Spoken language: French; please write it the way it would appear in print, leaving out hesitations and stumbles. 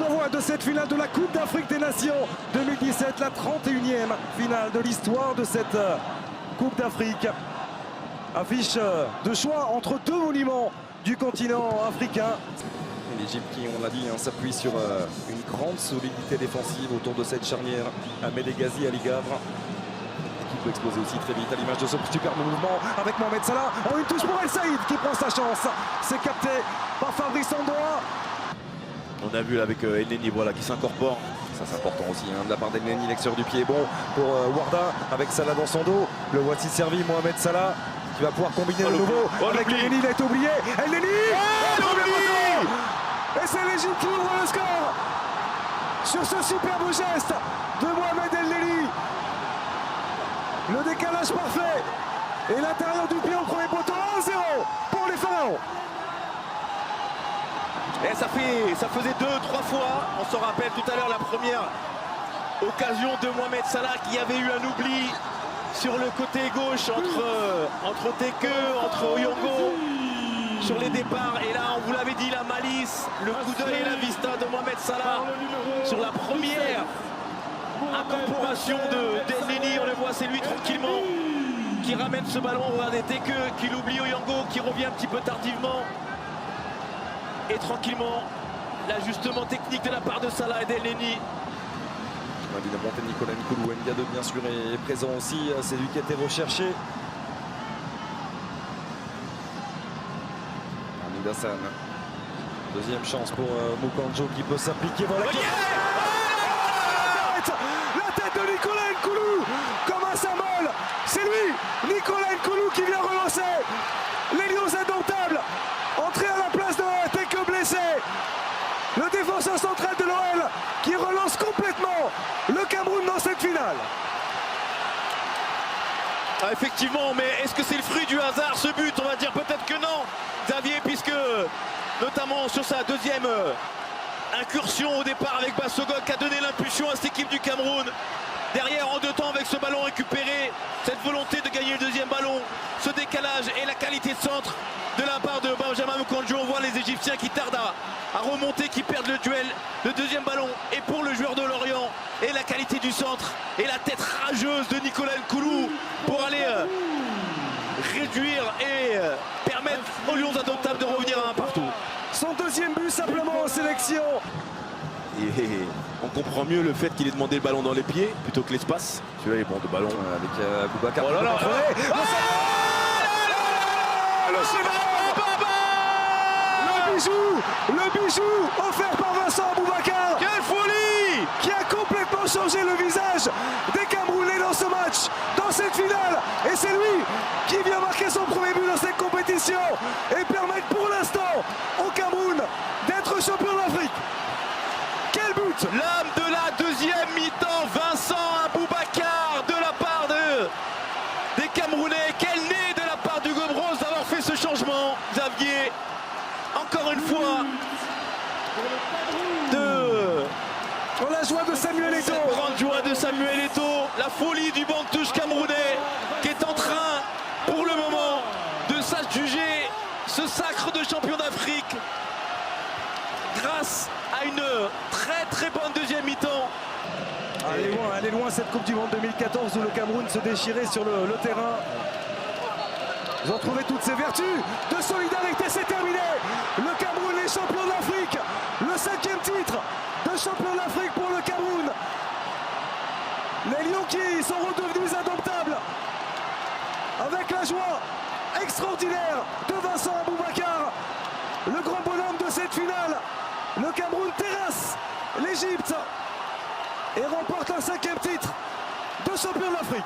d'envoi de cette finale de la Coupe d'Afrique des Nations 2017, la 31e finale de l'histoire de cette Coupe d'Afrique. Affiche de choix entre deux monuments du continent africain. L'Égypte qui, on l'a dit, s'appuie sur une grande solidité défensive autour de cette charnière. Ahmed Egazi, Ali Gavre, qui peut exploser aussi très vite à l'image de ce superbe mouvement avec Mohamed Salah. Oh, une touche pour El Saïd qui prend sa chance. C'est capté par Fabrice Andoa. On a vu là avec El Neni, voilà, qui s'incorpore. Ça c'est important aussi de la part d'El Neni, l'extérieur du pied est bon pour Warda avec Salah dans son dos. Le voici servi, Mohamed Salah qui va pouvoir combiner de nouveau avec El Neni, il a été oublié. El Neni, et c'est l'Égypte qui ouvre le score sur ce superbe geste de Mohamed El Neni. Le décalage parfait et l'intérieur du pied au premier poteau. 1-0 pour les Pharaons. Et ça faisait 2-3 fois, on se rappelle tout à l'heure la première occasion de Mohamed Salah qui avait eu un oubli sur le côté gauche entre Teke, entre Oyongo sur les départs. Et là, on vous l'avait dit, la malice, le coup d'œil et la vista de Mohamed Salah sur la première incorporation d'El Neni. On le voit, c'est lui tranquillement qui ramène ce ballon. Regardez Teke qui l'oublie, Oyongo qui revient un petit peu tardivement. Et tranquillement, l'ajustement technique de la part de Salah et d'El Neni. Évidemment, Nicolas Nkoulou Ndiaye bien sûr est présent aussi. C'est lui qui a été recherché. Hamid Hassan. Deuxième chance pour Moukandjo qui peut s'appliquer. Voilà. La tête de Nicolas Nkoulou comme un symbole. C'est lui, Nicolas Nkoulou, qui vient relancer les Lions indomptables. Entrée à la place de Teke blessé. Le défenseur central de l'OL qui relance complètement le Cameroun dans cette finale. Ah, effectivement, mais est-ce que c'est le fruit du hasard ce but? On va dire peut-être que non, Xavier, puisque notamment sur sa deuxième incursion au départ avec Bassogog qui a donné l'impulsion à cette équipe du Cameroun. Derrière, en deux temps, avec ce ballon récupéré, cette volonté de gagner le deuxième ballon, ce décalage et la qualité de centre de la part de Benjamin Moukandjo. On voit les Égyptiens qui tardent à remonter, qui perdent le duel. Le deuxième ballon est pour le joueur de Lorient. Et la qualité du centre et la tête rageuse de Nicolas Nkoulou pour aller réduire et permettre aux Lions indomptables de revenir à un partout. Son deuxième but simplement en sélection. Et on comprend mieux le fait qu'il ait demandé le ballon dans les pieds plutôt que l'espace. Celui-là est bon de ballon avec Boubacar. Oh là là, le bijou offert par Vincent Boubacar. Quelle folie! Qui a complètement changé le visage des Camerounais dans ce match, dans cette finale. Et c'est lui qui vient marquer son premier but dans cette compétition et permettre pour l'instant au Cameroun d'être champion d'Afrique. Quel but! L'âme de la deuxième mi-temps, Vincent Boubacar de la part des Camerounais. Quel nez de la part du Gobros d'avoir fait ce changement, Xavier. Encore une fois, la joie de Samuel Eto'o. Cette grande joie de Samuel Eto'o, la folie du banc de touche camerounais qui est en train, pour le moment, de s'adjuger ce sacre de champion d'Afrique grâce à une très très bonne deuxième mi-temps. Elle est loin cette Coupe du Monde 2014 où le Cameroun se déchirait sur le terrain. Ils ont trouvé toutes ces vertus de solidarité, c'est terminé. Le Cameroun est champion d'Afrique. Le 5e titre de champion d'Afrique pour le Cameroun. Les Lions qui sont redevenus indomptables. Avec la joie extraordinaire de Vincent Boubacar. Le grand bonhomme de cette finale. Le Cameroun terrasse l'Égypte et remporte un 5e titre de champion d'Afrique.